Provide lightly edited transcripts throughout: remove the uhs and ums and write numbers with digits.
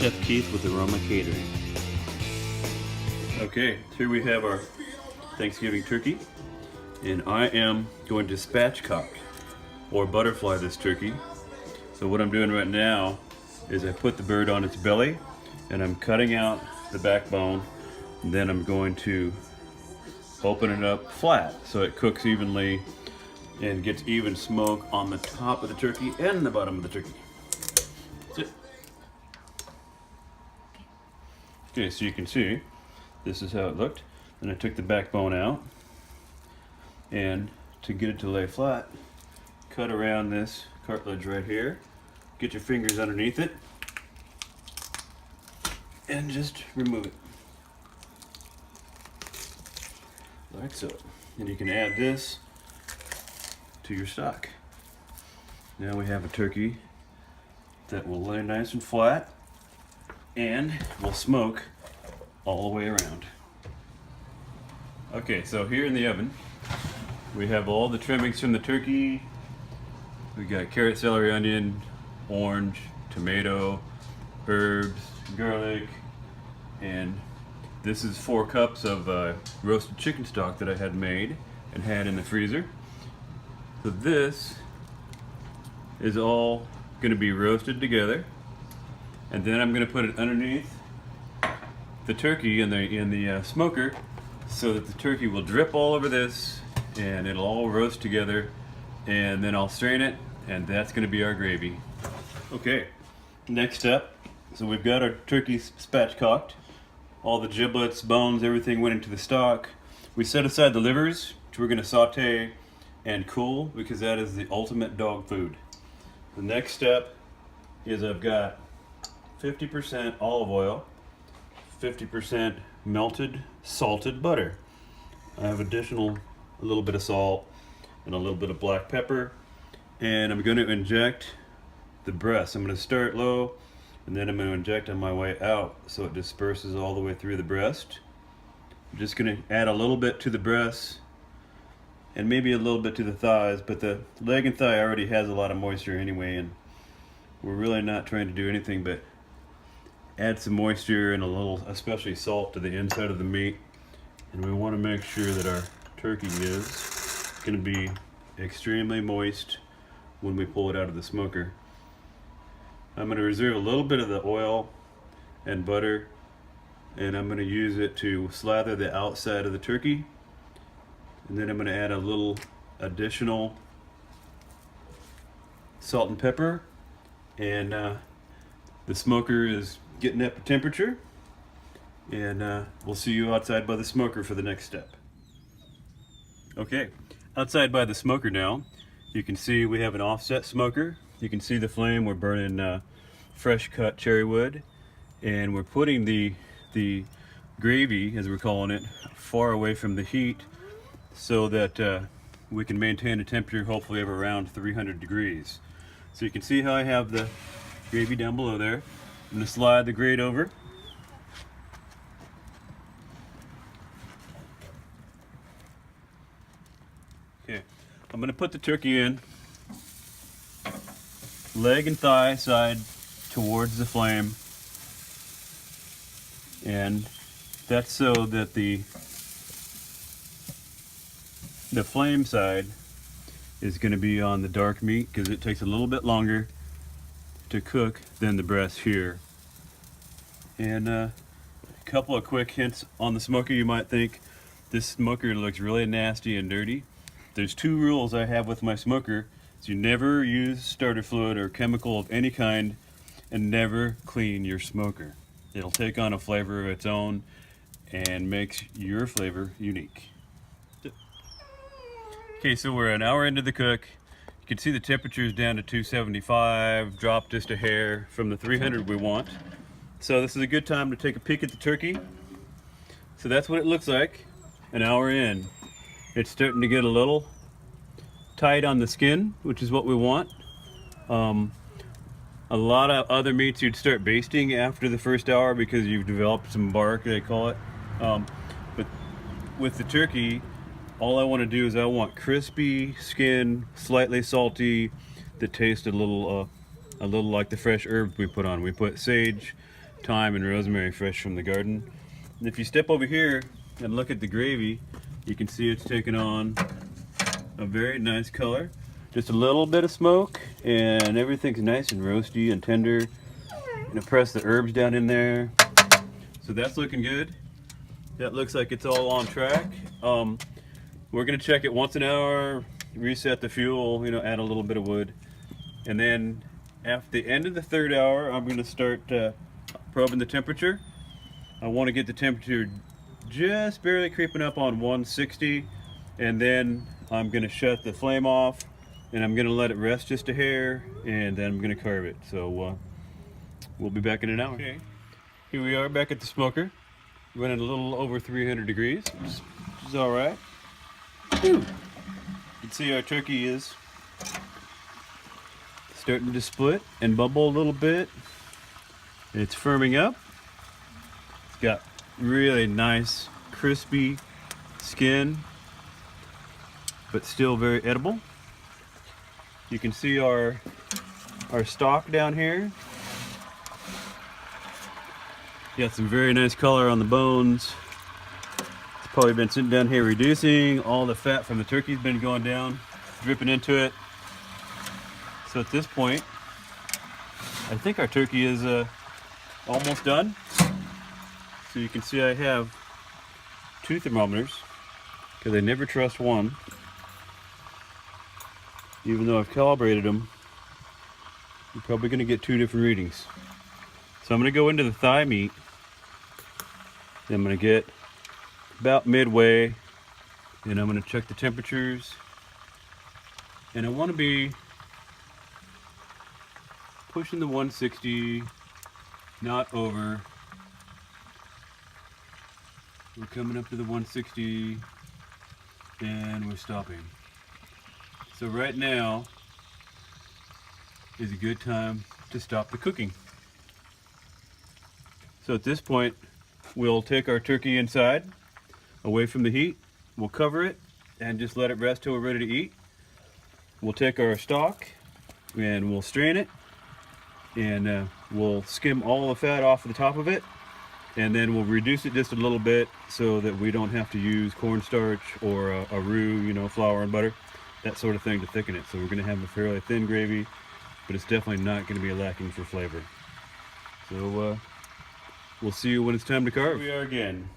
Chef Keith with Aroma Catering. Okay, here we have our Thanksgiving turkey, and I am going to spatchcock or butterfly this turkey. So what I'm doing right now is I put the bird on its belly and I'm cutting out the backbone, and then I'm going to open it up flat so it cooks evenly and gets even smoke on the top of the turkey and the bottom of the turkey. That's it. Okay, so you can see this is how it looked. Then I took the backbone out, and to get it to lay flat, cut around this cartilage right here. Get your fingers underneath it and just remove it like so. And you can add this to your stock. Now we have a turkey that will lay nice and flat and will smoke all the way around. Okay, so here in the oven we have all the trimmings from the turkey. We got carrot, celery, onion, orange, tomato, herbs, garlic, and this is 4 cups of roasted chicken stock that I had made and had in the freezer. So this is all going to be roasted together, and then I'm going to put it underneath the turkey in the smoker so that the turkey will drip all over this and it'll all roast together, and then I'll strain it, and that's going to be our gravy. Okay, next up, so we've got our turkey spatchcocked. All the giblets, bones, everything went into the stock. We set aside the livers, which we're going to saute and cool because that is the ultimate dog food. The next step is I've got 50% olive oil, 50% melted salted butter. I have a little bit of salt and a little bit of black pepper, and I'm going to inject the breast. I'm going to start low, and then I'm going to inject on my way out so it disperses all the way through the breast. I'm just going to add a little bit to the breast and maybe a little bit to the thighs, but the leg and thigh already has a lot of moisture anyway, and we're really not trying to do anything but add some moisture and a little, especially salt, to the inside of the meat. And we want to make sure that our turkey is going to be extremely moist when we pull it out of the smoker. I'm going to reserve a little bit of the oil and butter, and I'm going to use it to slather the outside of the turkey, and then I'm going to add a little additional salt and pepper, and the smoker is getting up to temperature, and we'll see you outside by the smoker for the next step. Okay, outside by the smoker now, you can see we have an offset smoker. You can see the flame. We're burning fresh cut cherry wood, and we're putting the gravy, as we're calling it, far away from the heat so that we can maintain a temperature hopefully of around 300 degrees. So you can see how I have the gravy down below there. I'm going to slide the grate over. Okay, I'm going to put the turkey in, leg and thigh side towards the flame, and that's so that the flame side is going to be on the dark meat because it takes a little bit longer to cook than the breast here. And a couple of quick hints on the smoker. You might think this smoker looks really nasty and dirty. There's 2 rules I have with my smoker. So you never use starter fluid or chemical of any kind, and never clean your smoker. It'll take on a flavor of its own and makes your flavor unique. Okay, so we're an hour into the cook. You can see the temperature is down to 275, dropped just a hair from the 300 we want. So this is a good time to take a peek at the turkey. So that's what it looks like an hour in. It's starting to get a little tight on the skin, which is what we want. A lot of other meats you'd start basting after the first hour because you've developed some bark, they call it. But with the turkey, all I want to do is I want crispy skin, slightly salty, that taste a little like the fresh herbs we put on. We put sage, thyme and rosemary fresh from the garden. And if you step over here and look at the gravy, you can see it's taken on a very nice color. Just a little bit of smoke and everything's nice and roasty and tender. I'm gonna press the herbs down in there. So that's looking good. That looks like it's all on track. We're gonna check it once an hour, reset the fuel, add a little bit of wood. And then at the end of the 3rd hour, I'm gonna start probing the temperature. I wanna get the temperature just barely creeping up on 160, and then I'm gonna shut the flame off and I'm gonna let it rest just a hair, and then I'm gonna carve it. So we'll be back in an hour. Okay, here we are back at the smoker, running a little over 300 degrees, which is all right. You can see our turkey is starting to split and bubble a little bit. It's firming up. It's got really nice, crispy skin, but still very edible. You can see our stock down here. Got some very nice color on the bones. It's probably been sitting down here reducing. All the fat from the turkey's been going down, dripping into it. So at this point, I think our turkey is almost done. So you can see I have 2 thermometers, because I never trust one. Even though I've calibrated them, you're probably going to get 2 different readings. So I'm going to go into the thigh meat. I'm going to get about midway, and I'm going to check the temperatures. And I want to be pushing the 160, not over. We're coming up to the 160, and we're stopping. So right now is a good time to stop the cooking. So at this point, we'll take our turkey inside, away from the heat. We'll cover it and just let it rest till we're ready to eat. We'll take our stock and we'll strain it, and we'll skim all the fat off the top of it, and then we'll reduce it just a little bit so that we don't have to use cornstarch or a roux, flour and butter, that sort of thing to thicken it. So we're going to have a fairly thin gravy, but it's definitely not going to be lacking for flavor. So we'll see you when it's time to carve. Here we are again.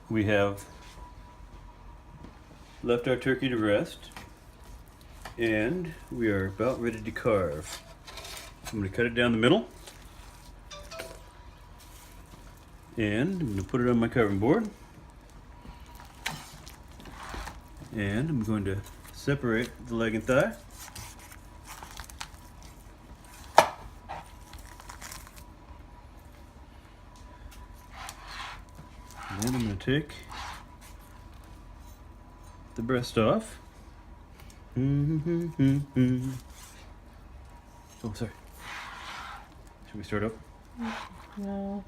We have left our turkey to rest, and we are about ready to carve. I'm going to cut it down the middle, and I'm going to put it on my carving board, and I'm going to separate the leg and thigh. And then I'm going to take the breast off. Oh, sorry. Should we start up? No.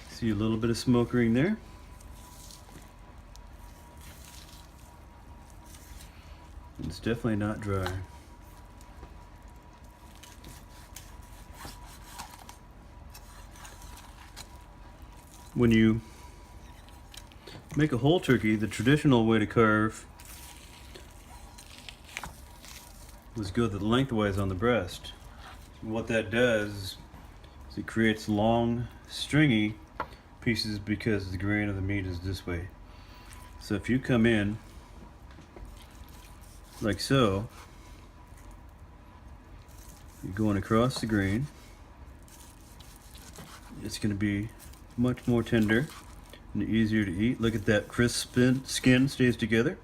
See a little bit of smoke ring there. It's definitely not dry. When you make a whole turkey, the traditional way to carve was go the lengthwise on the breast. And what that does is it creates long, stringy pieces because the grain of the meat is this way. So if you come in like so, you're going across the grain, it's going to be much more tender and easier to eat. Look at that crisp skin stays together.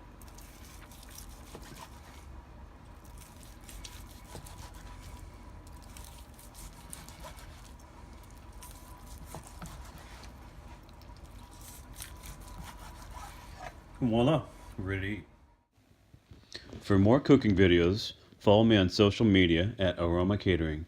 And voila, we're ready to eat. For more cooking videos, follow me on social media at Aroma Catering.